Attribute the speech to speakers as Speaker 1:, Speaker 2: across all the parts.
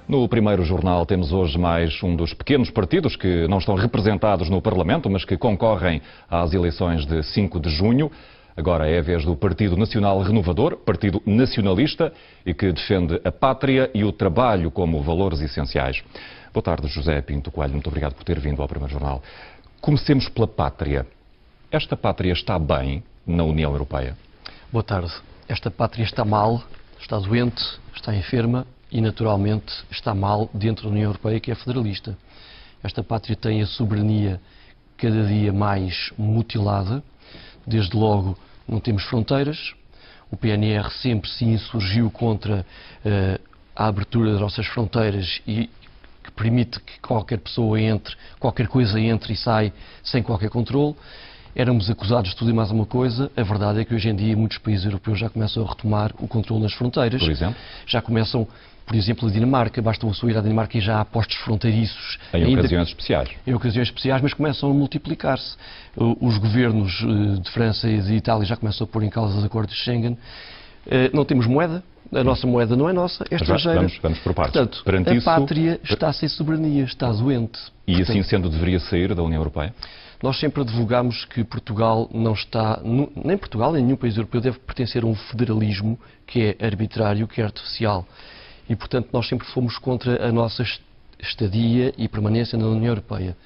Speaker 1: No primeiro jornal temos hoje mais um dos pequenos partidos que não estão representados no Parlamento, mas que concorrem às eleições de 5 de junho. Agora é a vez do Partido Nacional Renovador, partido nacionalista e que defende a pátria e o trabalho como valores essenciais. Boa tarde, José Pinto Coelho. Muito obrigado por ter vindo ao primeiro jornal. Comecemos pela pátria. Esta pátria está bem na União Europeia?
Speaker 2: Boa tarde. Esta pátria está mal, está doente, está enferma e, naturalmente, está mal dentro da União Europeia, que é federalista. Esta pátria tem a soberania cada dia mais mutilada. Desde logo, não temos fronteiras. O PNR sempre se insurgiu contra a abertura das nossas fronteiras e que permite que qualquer pessoa entre, qualquer coisa entre e sai sem qualquer controle. Éramos acusados de tudo e mais uma coisa. A verdade é que hoje em dia muitos países europeus já começam a retomar o controle nas fronteiras.
Speaker 1: Por exemplo?
Speaker 2: Já começam, por exemplo, a Dinamarca. Basta uma pessoa ir à Dinamarca e já há postos fronteiriços.
Speaker 1: Em ocasiões especiais.
Speaker 2: Em ocasiões especiais, mas começam a multiplicar-se. Os governos de França e de Itália já começam a pôr em causa os acordos de Schengen. Não temos moeda. A nossa moeda não é nossa, é estrangeira.
Speaker 1: Vamos por partes.
Speaker 2: Portanto,
Speaker 1: Perante
Speaker 2: a pátria está sem soberania, está doente.
Speaker 1: E
Speaker 2: portanto,
Speaker 1: assim sendo, deveria sair da União Europeia?
Speaker 2: Nós sempre advogamos que Portugal não está, nem Portugal, nem nenhum país europeu deve pertencer a um federalismo que é arbitrário, que é artificial. E, portanto, nós sempre fomos contra a nossa estadia e permanência na União Europeia.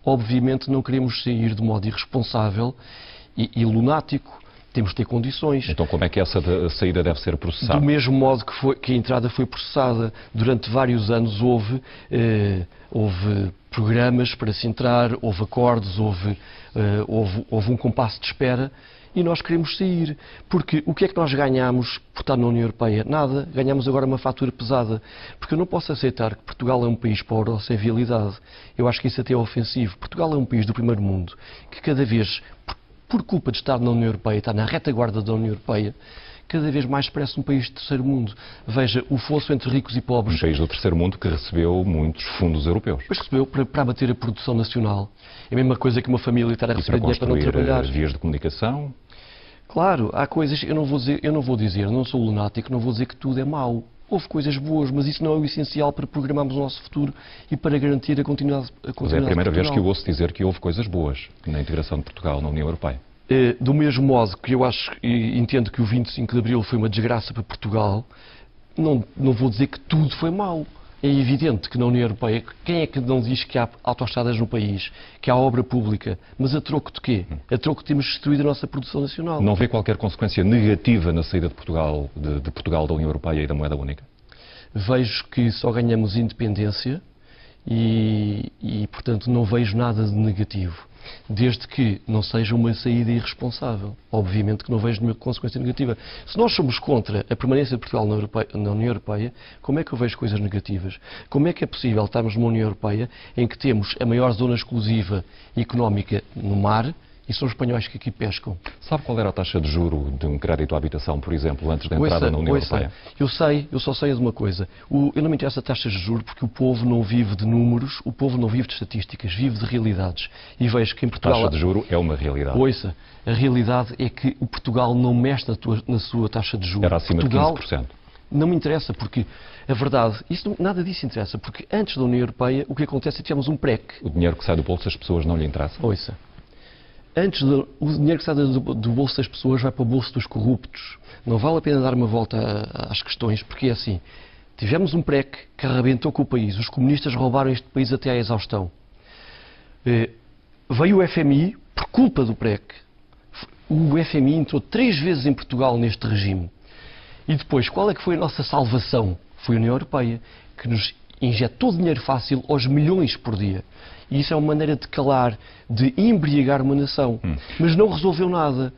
Speaker 2: Obviamente não queremos sair de modo irresponsável e lunático. Temos de ter condições.
Speaker 1: Então como é que essa saída deve ser processada?
Speaker 2: Do mesmo modo que a entrada foi processada. Durante vários anos houve programas para se entrar, houve acordos, houve um compasso de espera e nós queremos sair. Porque o que é que nós ganhamos por estar na União Europeia? Nada. Ganhamos agora uma fatura pesada. Porque eu não posso aceitar que Portugal é um país pobre ou sem viabilidade. Eu acho que isso até é ofensivo. Portugal é um país do primeiro mundo que cada vez, por culpa de estar na União Europeia, estar na retaguarda da União Europeia, cada vez mais parece um país de terceiro mundo. Veja, o fosso entre ricos e pobres.
Speaker 1: Um país do terceiro mundo que recebeu muitos fundos europeus.
Speaker 2: Mas recebeu para abater a produção nacional. É a mesma coisa que uma família estar a receber dinheiro para não trabalhar.
Speaker 1: Vias de comunicação.
Speaker 2: Claro, há coisas, eu não sou lunático, não vou dizer que tudo é mau. Houve coisas boas, mas isso não é o essencial para programarmos o nosso futuro e para garantir a continuidade
Speaker 1: Mas é a primeira vez que eu ouço dizer que houve coisas boas na integração de Portugal na União Europeia.
Speaker 2: Do mesmo modo que eu acho e entendo que o 25 de Abril foi uma desgraça para Portugal, não vou dizer que tudo foi mau. É evidente que na União Europeia, quem é que não diz que há autoestradas no país, que há obra pública, mas a troco de quê? A troco de termos destruído a nossa produção nacional.
Speaker 1: Não vê qualquer consequência negativa na saída de Portugal da União Europeia e da moeda única?
Speaker 2: Vejo que só ganhamos independência e, portanto, não vejo nada de negativo. Desde que não seja uma saída irresponsável. Obviamente que não vejo nenhuma consequência negativa. Se nós somos contra a permanência de Portugal na União Europeia, como é que eu vejo coisas negativas? Como é que é possível estarmos numa União Europeia em que temos a maior zona exclusiva económica no mar e são os espanhóis que aqui pescam?
Speaker 1: Sabe qual era a taxa de juro de um crédito à habitação, por exemplo, antes da entrada na União Europeia?
Speaker 2: Eu só sei de uma coisa. Eu não me interessa taxas de juros porque o povo não vive de números, o povo não vive de estatísticas, vive de realidades. E vejo que em Portugal...
Speaker 1: A taxa de juro é uma realidade.
Speaker 2: Ouça, a realidade é que o Portugal não mexe na sua taxa de juros.
Speaker 1: Era acima de 15%.
Speaker 2: Não me interessa, porque a verdade, nada disso interessa, porque antes da União Europeia o que acontece é que tivemos um PREC.
Speaker 1: O dinheiro que sai do bolso das pessoas não lhe interessa?
Speaker 2: Ouça. O dinheiro que sai do bolso das pessoas vai para o bolso dos corruptos. Não vale a pena dar uma volta às questões, porque é assim. Tivemos um PREC que arrebentou com o país. Os comunistas roubaram este país até à exaustão. Veio o FMI por culpa do PREC. O FMI entrou 3 vezes em Portugal neste regime. E depois, qual é que foi a nossa salvação? Foi a União Europeia, que nos injetou dinheiro fácil aos milhões por dia. E isso é uma maneira de calar, de embriagar uma nação. Mas não resolveu nada.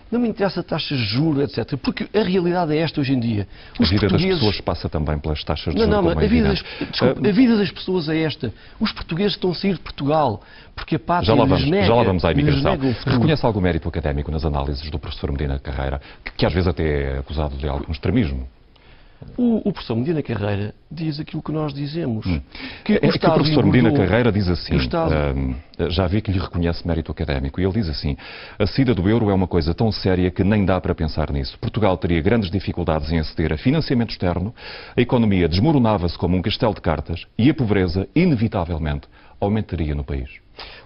Speaker 2: Não me interessa taxas de juros, etc. Porque a realidade é esta hoje em dia.
Speaker 1: A vida das pessoas passa também pelas taxas de juros.
Speaker 2: Não, a vida das pessoas é esta. Os portugueses estão a sair de Portugal porque a pátria lhes nega.
Speaker 1: Já lá vamos à imigração. Reconhece algum mérito académico nas análises do professor Medina Carreira, que às vezes até é acusado de algum extremismo?
Speaker 2: O professor Medina Carreira diz aquilo que nós dizemos.
Speaker 1: Que o professor Medina Carreira diz assim, já vi que lhe reconhece mérito académico, e ele diz assim: a saída do euro é uma coisa tão séria que nem dá para pensar nisso. Portugal teria grandes dificuldades em aceder a financiamento externo, a economia desmoronava-se como um castelo de cartas e a pobreza, inevitavelmente, aumentaria no país.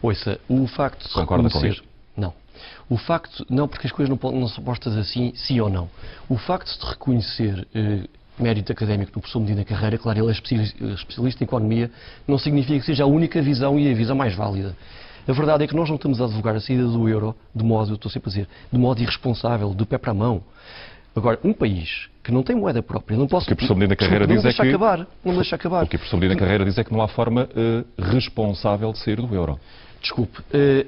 Speaker 2: Ouça, o facto de
Speaker 1: Concorda com isto?
Speaker 2: Não. O facto, não, porque as coisas não são postas assim, sim ou não. O facto de reconhecer mérito académico do professor Medina Carreira, claro, ele é especialista em economia, não significa que seja a única visão e a visão mais válida. A verdade é que nós não estamos a advogar a saída do euro de modo, eu estou sempre a dizer, de modo irresponsável, de pé para a mão. Agora, um país que não tem moeda própria, não posso...
Speaker 1: O que o professor Medina Carreira diz é que...
Speaker 2: Não me deixa acabar.
Speaker 1: O que o professor Medina Carreira diz é que não há forma responsável de sair do euro.
Speaker 2: Desculpe,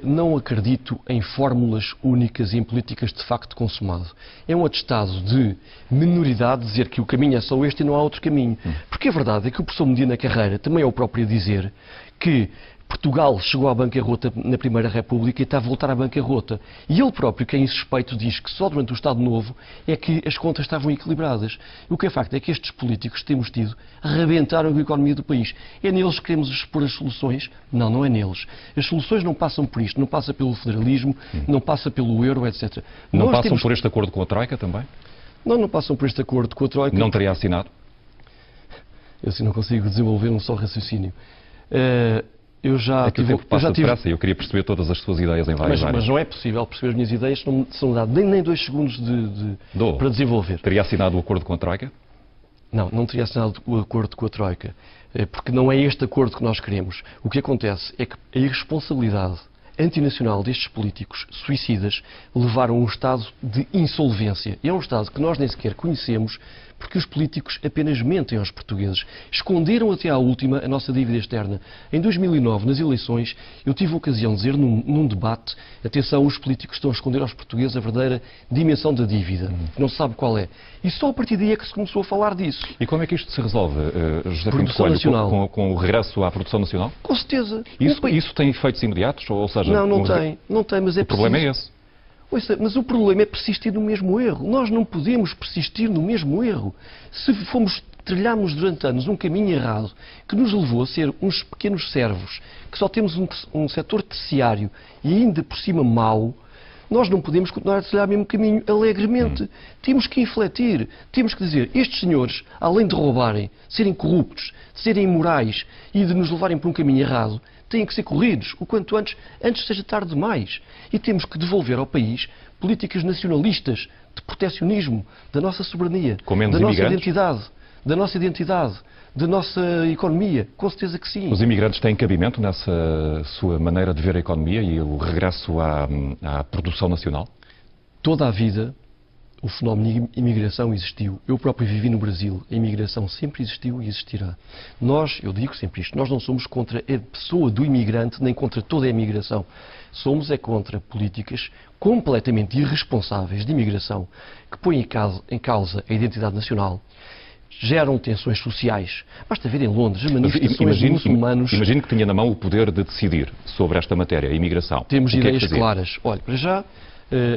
Speaker 2: não acredito em fórmulas únicas e em políticas de facto consumado. É um atestado de minoridade dizer que o caminho é só este e não há outro caminho. Porque a verdade é que o professor Medina Carreira também é o próprio a dizer que Portugal chegou à bancarrota na Primeira República e está a voltar à bancarrota. E ele próprio, que é insuspeito, diz que só durante o Estado Novo é que as contas estavam equilibradas. O que é facto é que estes políticos que temos tido arrebentaram a economia do país. É neles que queremos expor as soluções? Não, não é neles. As soluções não passam por isto, não passa pelo federalismo, não passa pelo euro, etc.
Speaker 1: Não passam por este acordo com a Troika também?
Speaker 2: Não passam por este acordo com a Troika.
Speaker 1: Não teria assinado?
Speaker 2: Eu assim não consigo desenvolver um só raciocínio. Eu já tive...
Speaker 1: Eu queria perceber todas as suas ideias em várias áreas.
Speaker 2: Mas não é possível perceber as minhas ideias, não são dados nem 2 segundos para desenvolver.
Speaker 1: Teria assinado o acordo com a Troika?
Speaker 2: Não teria assinado o acordo com a Troika, porque não é este acordo que nós queremos. O que acontece é que a irresponsabilidade antinacional destes políticos suicidas levaram um estado de insolvência. E é um estado que nós nem sequer conhecemos, porque os políticos apenas mentem aos portugueses. Esconderam até à última a nossa dívida externa. Em 2009, nas eleições, eu tive a ocasião de dizer num debate, atenção, os políticos estão a esconder aos portugueses a verdadeira dimensão da dívida. Não se sabe qual é. E só a partir daí é que se começou a falar disso.
Speaker 1: E como é que isto se resolve, José Pinto
Speaker 2: Produção nacional.
Speaker 1: Com o regresso à produção nacional?
Speaker 2: Com certeza.
Speaker 1: Isso tem efeitos imediatos? Ou seja,
Speaker 2: não tem, mas é preciso.
Speaker 1: O problema é esse.
Speaker 2: Ouça, mas o problema é persistir no mesmo erro. Nós não podemos persistir no mesmo erro. Se trilhámos durante anos um caminho errado que nos levou a ser uns pequenos servos, que só temos um setor terciário e ainda por cima mau, nós não podemos continuar a trilhar o mesmo caminho alegremente. Temos que infletir, temos que dizer, estes senhores, além de roubarem, de serem corruptos, de serem imorais e de nos levarem por um caminho errado, têm que ser corridos o quanto antes seja tarde demais. E temos que devolver ao país políticas nacionalistas, de protecionismo, da nossa soberania, da nossa identidade, da nossa economia. Com certeza que sim.
Speaker 1: Os imigrantes têm cabimento nessa sua maneira de ver a economia e o regresso à produção nacional?
Speaker 2: Toda a vida o fenómeno de imigração existiu. Eu próprio vivi no Brasil. A imigração sempre existiu e existirá. Eu digo sempre isto, nós não somos contra a pessoa do imigrante, nem contra toda a imigração. Somos contra políticas completamente irresponsáveis de imigração que põem em causa a identidade nacional, geram tensões sociais. Basta ver em Londres as manifestações de muçulmanos...
Speaker 1: Imagino que tinha na mão o poder de decidir sobre esta matéria, a imigração.
Speaker 2: Temos ideias claras. Olha, para já...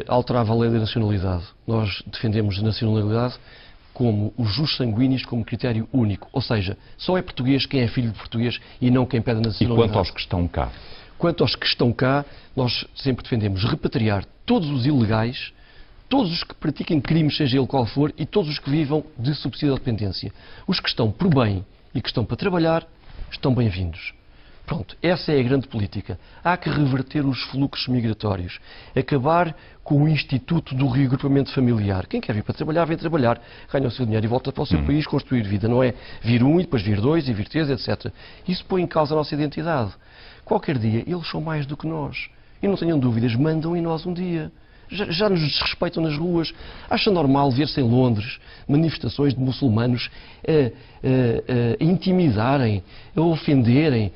Speaker 2: alterava a lei da nacionalidade. Nós defendemos a nacionalidade como os jus sanguíneos como critério único. Ou seja, só é português quem é filho de português e não quem pede a nacionalidade.
Speaker 1: E quanto aos que estão cá?
Speaker 2: Quanto aos que estão cá, nós sempre defendemos repatriar todos os ilegais, todos os que pratiquem crimes, seja ele qual for, e todos os que vivam de subsídio de dependência. Os que estão por bem e que estão para trabalhar, estão bem-vindos. Pronto, essa é a grande política. Há que reverter os fluxos migratórios. Acabar com o instituto do reagrupamento familiar. Quem quer vir para trabalhar, vem trabalhar, ganha o seu dinheiro e volta para o seu país construir vida. Não é vir um e depois vir dois e vir três, etc. Isso põe em causa a nossa identidade. Qualquer dia, eles são mais do que nós. E não tenham dúvidas, mandam em nós um dia. Já nos desrespeitam nas ruas. Acha normal ver-se em Londres manifestações de muçulmanos a intimidarem, a ofenderem,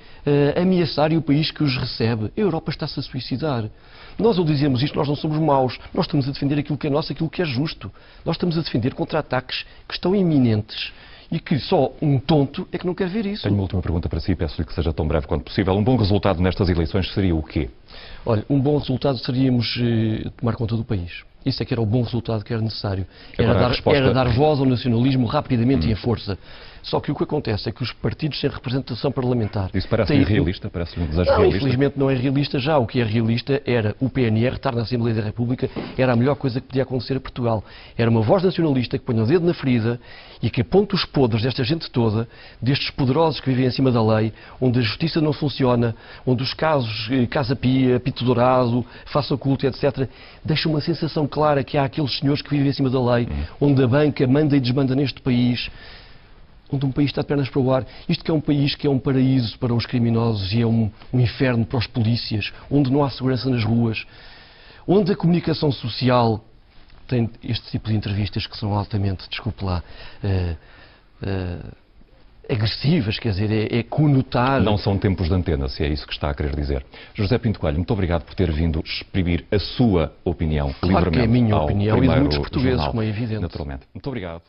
Speaker 2: a ameaçarem o país que os recebe? A Europa está-se a suicidar. Nós, ao dizermos isto, nós não somos maus. Nós estamos a defender aquilo que é nosso, aquilo que é justo. Nós estamos a defender contra ataques que estão iminentes. E que só um tonto é que não quer ver isso.
Speaker 1: Tenho uma última pergunta para si, peço-lhe que seja tão breve quanto possível. Um bom resultado nestas eleições seria o quê?
Speaker 2: Olha, um bom resultado seríamos tomar conta do país. Isso é que era o bom resultado que era necessário. Era dar voz ao nacionalismo rapidamente e em força. Só que o que acontece é que os partidos sem representação parlamentar...
Speaker 1: Isso parece irrealista? Parece-lhe um desejo realista?
Speaker 2: Infelizmente não é realista já. O que é realista era o PNR estar na Assembleia da República, era a melhor coisa que podia acontecer a Portugal. Era uma voz nacionalista que põe o dedo na ferida e que aponta os podres desta gente toda, destes poderosos que vivem acima da lei, onde a justiça não funciona, onde os casos Casa Pia, Pito Dourado, Faça Oculto, etc., deixam uma sensação clara que há aqueles senhores que vivem acima da lei, onde a banca manda e desmanda neste país, onde um país está de pernas para o ar. Isto que é um país que é um paraíso para os criminosos e é um inferno para os polícias, onde não há segurança nas ruas, onde a comunicação social tem este tipo de entrevistas que são altamente, desculpe lá, agressivas, quer dizer, é conotar...
Speaker 1: Não são tempos de antena, se é isso que está a querer dizer. José Pinto Coelho, muito obrigado por ter vindo exprimir a sua opinião
Speaker 2: Claro
Speaker 1: livremente.
Speaker 2: Que é a minha opinião e de muitos portugueses,
Speaker 1: jornal,
Speaker 2: como é evidente.
Speaker 1: Naturalmente. Muito obrigado.